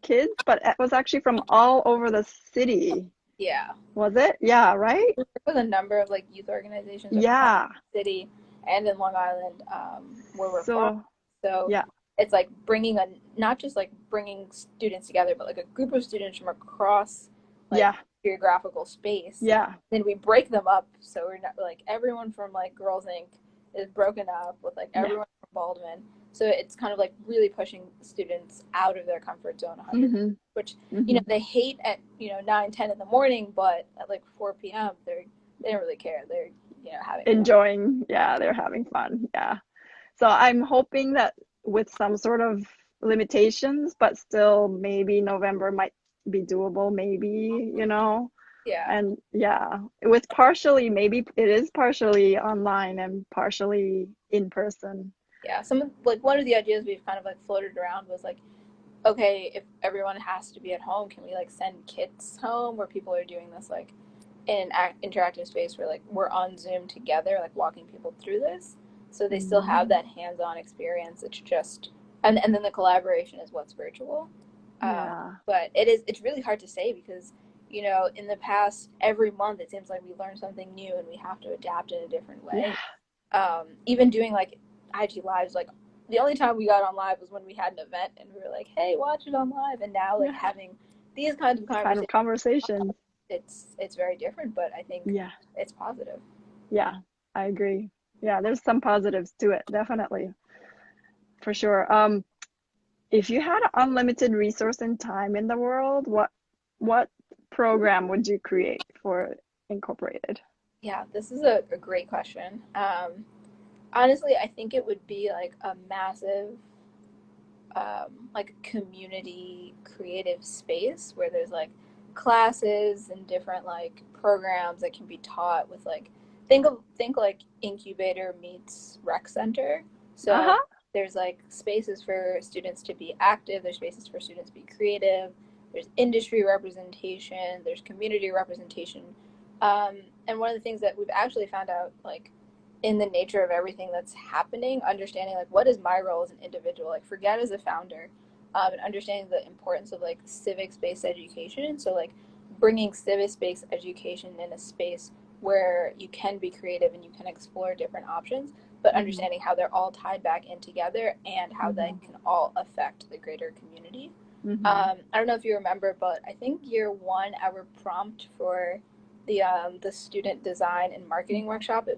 kids, but it was actually from all over the city. yeah, Was it? Yeah, right? we work with a number of like youth organizations across Yeah. the city and in Long Island, where we're from. So, So yeah. it's like bringing a not just like bringing students together, but like a group of students from across like Yeah. geographical space. Yeah. Then we break them up, so we're not like everyone from like Girls Inc. is broken up with like Yeah. everyone from Baldwin. So it's kind of like really pushing students out of their comfort zone 100, Hmm. which Hmm. they hate at 9-10 in the morning, but at like 4 p.m. they don't really care. They're having fun. Enjoying. Yeah, they're having fun. Yeah. So I'm hoping that with some sort of limitations, but still maybe November might be doable, maybe, Yeah. And yeah, with partially, maybe it is partially online and partially in person. Yeah, like one of the ideas we've kind of like floated around was like, okay, if everyone has to be at home, can we like send kits home where people are doing this like in an interactive space where like we're on Zoom together, like walking people through this, so they still have Mhm. that hands-on experience. It's just and then the collaboration is what's virtual. Yeah. But it's really hard to say because in the past every month it seems like we learn something new and we have to adapt in a different way. Yeah. Even doing like IG lives, like the only time we got on live was when we had an event and we were like, hey, watch it on live. And now like Yeah. having these kinds of Kind of conversations, conversations. it's very different, but I think Yeah. it's positive. Yeah. I agree. Yeah, there's some positives to it, definitely, for sure. If you had unlimited resource and time in the world, what program would you create for Incorporated? Yeah, this is a great question. Honestly, I think it would be like a massive like community creative space where there's like classes and different like programs that can be taught with like think like incubator meets rec center. So Uh-huh. there's like spaces for students to be active, there's spaces for students to be creative, there's industry representation, there's community representation. And one of the things that we've actually found out like in the nature of everything that's happening, understanding like what is my role as an individual, like forget as a founder, and understanding the importance of like civics-based education. So like bringing civics-based education in a space where you can be creative and you can explore different options, but Hmm. understanding how they're all tied back in together and how they Hmm. can all affect the greater community. Hmm. I don't know if you remember, but I think year one, our prompt for the student design and marketing workshop, it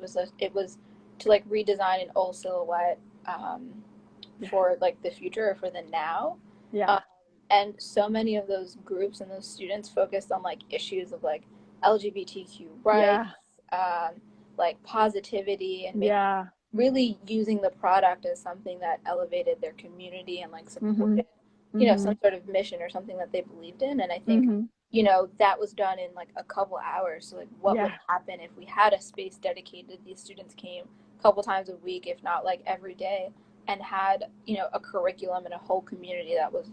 was to like redesign an old silhouette, Yeah. for like the future or for the now. Yeah. Um, and so many of those groups and those students focused on like issues of like LGBTQ rights, Yeah. um, like positivity, and making Yeah. really using the product as something that elevated their community and like Hmm. supported Hmm. some sort of mission or something that they believed in. And I think Hmm. that was done in like a couple hours. So like what would Yeah. happen if we had a space dedicated, these students came a couple times a week, if not like every day, and had a curriculum and a whole community that was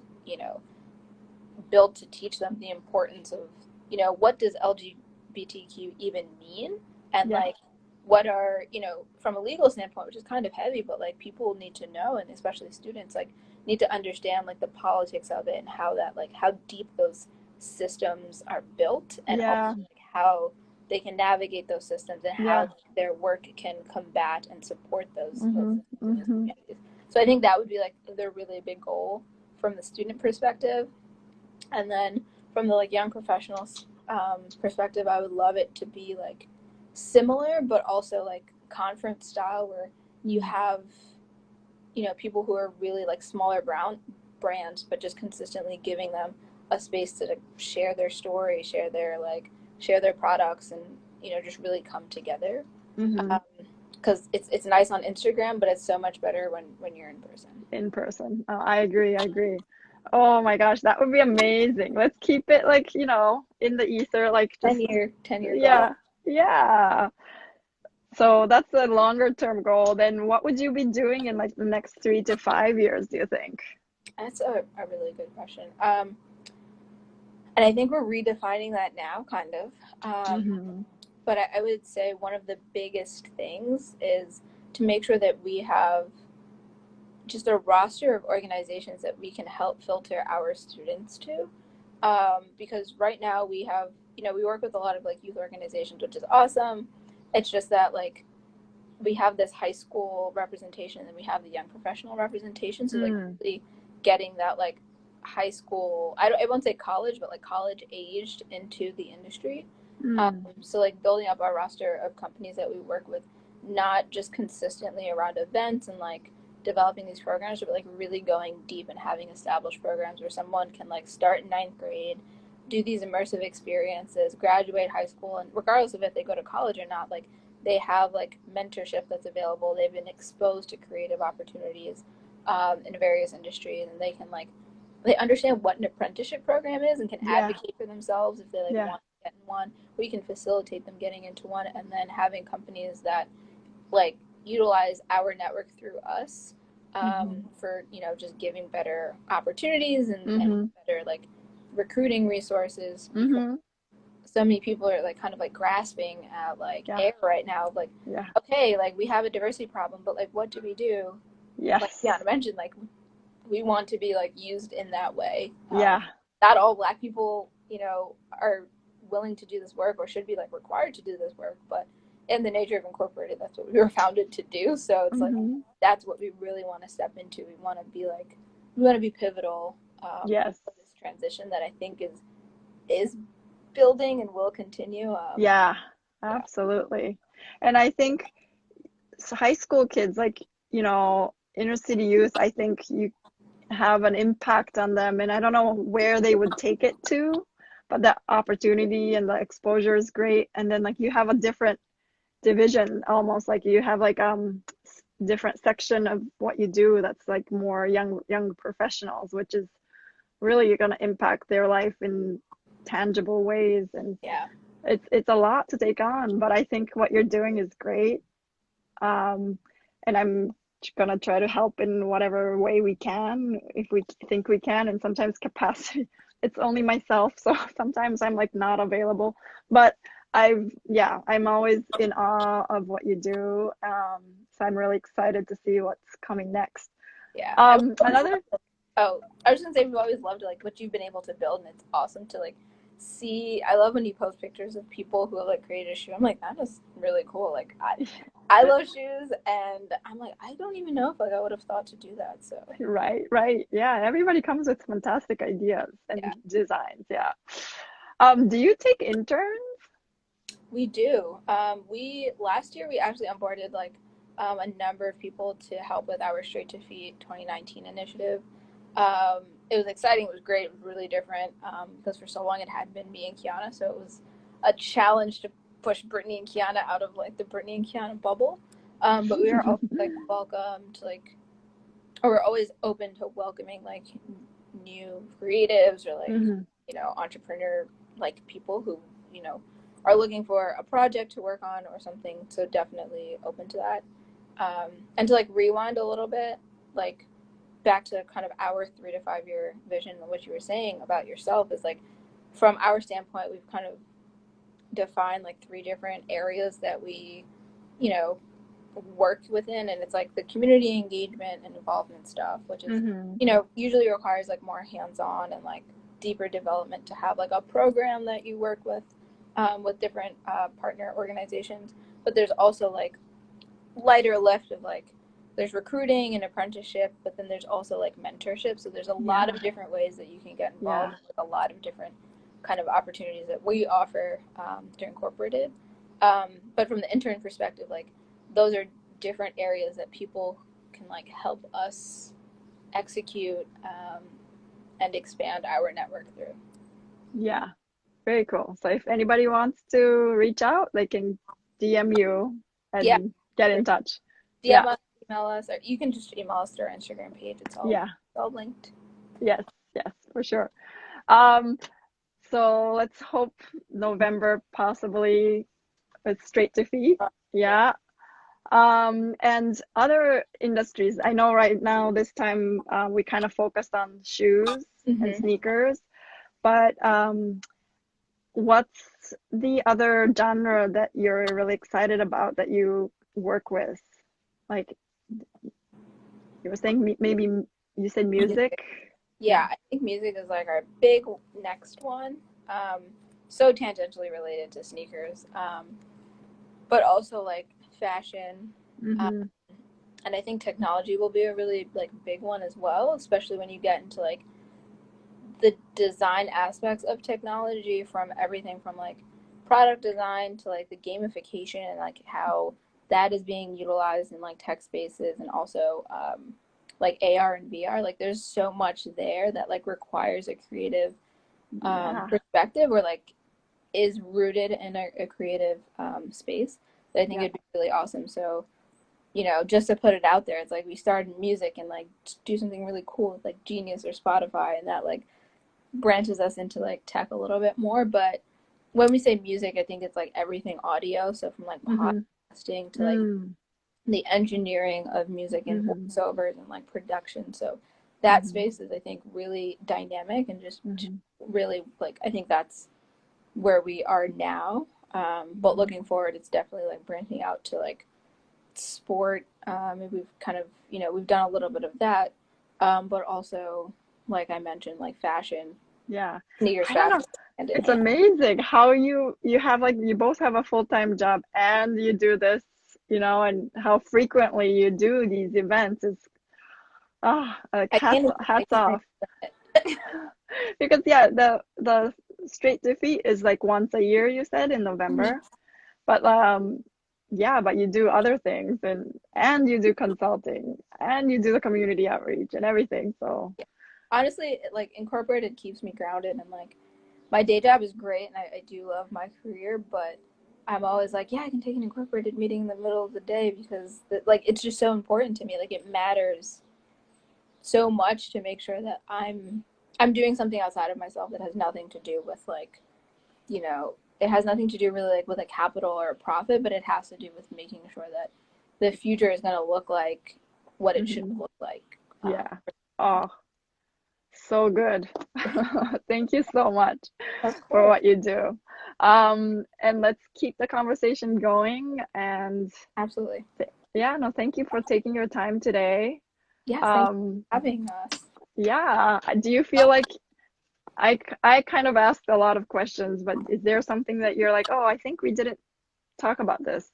built to teach them the importance of, you know, what does LGBTQ even mean, and Yeah. like what are, you know, from a legal standpoint, which is kind of heavy, but like people need to know, and especially students like need to understand like the politics of it and how that, like how deep those systems are built, and also Yeah. like how they can navigate those systems, and how Yeah. like, their work can combat and support those Mm-hmm. systems and those Mm-hmm. communities. So I think that would be like the really big goal from the student perspective. And then from the like young professionals perspective, I would love it to be like similar, but also like conference style, where you have, you know, people who are really like smaller brands, but just consistently giving them a space to like, share their story, share their products, and, you know, just really come together. Mm-hmm. Because it's nice on Instagram, but it's so much better when you're in person. In person. Oh, I agree. I agree. Oh my gosh, that would be amazing. Let's keep it like, in the ether, like just, 10-year goal. yeah, yeah. So that's a longer term goal. Then what would you be doing in like the next 3 to 5 years, do you think? That's a really good question. And I think we're redefining that now, kind of. Mm-hmm. But I would say one of the biggest things is to make sure that we have just a roster of organizations that we can help filter our students to. Because right now we have, you know, we work with a lot of like youth organizations, which is awesome. It's just that like we have this high school representation and we have the young professional representation. So like really getting that like high school, I won't say college, but like college aged into the industry. So like building up our roster of companies that we work with, not just consistently around events and like developing these programs, but like really going deep and having established programs where someone can like start in ninth grade, do these immersive experiences, graduate high school, and regardless of if they go to college or not, like they have like mentorship that's available. They've been exposed to creative opportunities in various industries, and they can like they understand what an apprenticeship program is and can Yeah. advocate for themselves if they like Yeah. want to get in one. We can facilitate them getting into one, and then having companies that like utilize our network through us for, you know, just giving better opportunities and better like recruiting resources, because Mm-hmm. so many people are like kind of like grasping at like Yeah. air right now, like Yeah. okay, like we have a diversity problem, but like what do we do? Yes. Like Khiana mentioned, like we want to be like used in that way. Yeah. Not all Black people, you know, are willing to do this work or should be like required to do this work, but in the nature of Incorporated, that's what we were founded to do. So it's like that's what we really want to step into. We want to be like we want to be pivotal Yes. for this transition that I think is building and will continue. Yeah, absolutely. And I think high school kids, like, inner city youth, I think you have an impact on them. And I don't know where they would take it to, but the opportunity and the exposure is great. And then like you have a different division, almost like you have like different section of what you do that's like more young professionals, which is really you're going to impact their life in tangible ways. And Yeah. it's a lot to take on, but I think what you're doing is great. And I'm gonna try to help in whatever way we can, if we think we can. And sometimes capacity, it's only myself, so sometimes I'm like not available. But I'm always in awe of what you do. So I'm really excited to see what's coming next. Yeah. Another. Oh, I was gonna say we've always loved like what you've been able to build, and it's awesome to like see. I love when you post pictures of people who have like created a shoe. I'm like, that is really cool. Like I love shoes, and I'm like, I don't even know if like I would have thought to do that. So Right. Yeah, everybody comes with fantastic ideas and yeah, designs. Yeah. Do you take interns? we do. We last year we actually onboarded like a number of people to help with our Straight to Feet 2019 initiative. It was exciting. It was great. It was really different because for so long it had been me and Khiana, so it was a challenge to push Brittany and Khiana out of like the Brittany and Khiana bubble. But we are always like welcome to like, or we're always open to welcoming like new creatives or like you know entrepreneur like people who you know are looking for a project to work on or something. So definitely open to that. And to like rewind a little bit, like back to kind of our 3 to 5 year vision and what you were saying about yourself is like, from our standpoint, we've kind of defined like 3 different areas that we, you know, work within, and it's like the community engagement and involvement stuff, which is, you know, usually requires like more hands-on and like deeper development to have like a program that you work with different partner organizations. But there's also like lighter lift of like, there's recruiting and apprenticeship, but then there's also like mentorship. So there's a lot of different ways that you can get involved with a lot of different kind of opportunities that we offer through Incorporated. But from the intern perspective, like those are different areas that people can like help us execute and expand our network through. Yeah, very cool. So if anybody wants to reach out, they can DM you and get in touch. DM us, email us, or you can just email us through our Instagram page. It's all linked. Yes, for sure. So let's hope November possibly with Straight to Feet. Yeah. And other industries. I know right now this time we kind of focused on shoes and sneakers, but what's the other genre that you're really excited about that you work with? Like you were saying, maybe you said music. Yeah, I think music is like our big next one. So tangentially related to sneakers, but also like fashion. And I think technology will be a really like big one as well, especially when you get into like the design aspects of technology, from everything from like product design to like the gamification and like how that is being utilized in like tech spaces, and also like AR and VR. Like there's so much there that like requires a creative perspective, or like is rooted in a creative space that I think would be really awesome. So, you know, just to put it out there, it's like we started music and like do something really cool with like Genius or Spotify, and that like branches us into like tech a little bit more. But when we say music, I think it's like everything audio. So from like podcasting to like the engineering of music and voiceovers and like production. So that space is, I think, really dynamic and just really like, I think that's where we are now. But looking forward, it's definitely like branching out to like sport. We've kind of, you know, we've done a little bit of that, but also, like I mentioned, like fashion. Yeah, Sneakers, I don't know. It's amazing how you have like, you both have a full-time job and you do this, you know, and how frequently you do these events. It's hats off. Because the Straight to Feet is like once a year, you said, in November. But but you do other things, and you do consulting, and you do the community outreach and everything. So honestly, like Incorporated keeps me grounded, and like my day job is great, and I do love my career, but I'm always like, yeah, I can take an Incorporated meeting in the middle of the day, because like it's just so important to me. Like it matters so much to make sure that I'm doing something outside of myself that has nothing to do with like, you know, it has nothing to do really like with a capital or a profit, but it has to do with making sure that the future is going to look like what it should look like. So good. Thank you so much for what you do. And let's keep the conversation going. And absolutely. Thank you for taking your time today. Yeah, thanks for having us. Yeah. Do you feel like I kind of asked a lot of questions, but is there something that you're like, oh, I think we didn't talk about this?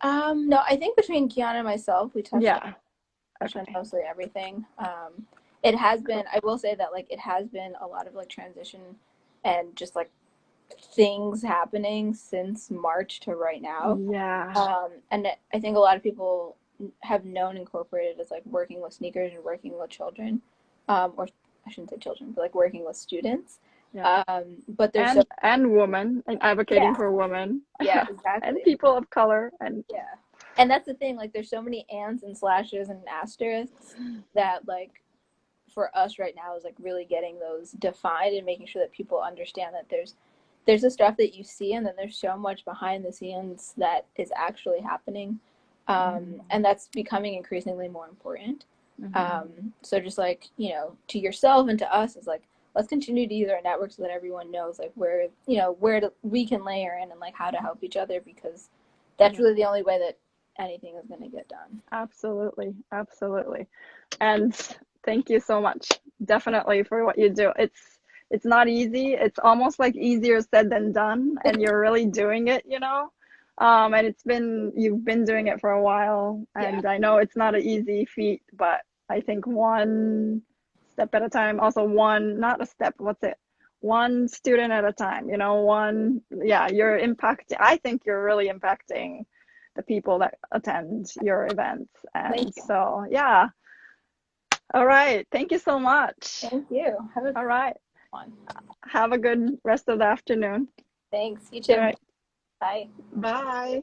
No, I think between Khiana and myself, we touched on mostly everything. It has been, I will say that like it has been a lot of like transition and just like things happening since March to right now. And I think a lot of people have known Incorporated as like working with sneakers and working with children, or I shouldn't say children, but like working with students. But there's and women, and advocating for women. Yeah, exactly. And people of color. And and that's the thing, like there's so many ands and slashes and asterisks that like for us right now is like really getting those defined and making sure that people understand that there's the stuff that you see, and then there's so much behind the scenes that is actually happening. And that's becoming increasingly more important. Mm-hmm. So just like, you know, to yourself and to us is like, let's continue to use our network so that everyone knows like where, you know, we can layer in and like how to help each other, because that's really the only way that anything is going to get done. Absolutely, absolutely. And thank you so much, definitely, for what you do. It's not easy. It's almost like easier said than done, and you're really doing it, you know. And you've been doing it for a while, and I know it's not an easy feat, but I think one step at a time, also not a step, one student at a time, you know, you're impacting, I think you're really impacting the people that attend your events. And so, yeah. All right. Thank you so much. Thank you. All right. One. Have a good rest of the afternoon. Thanks. You too. All right. Bye. Bye.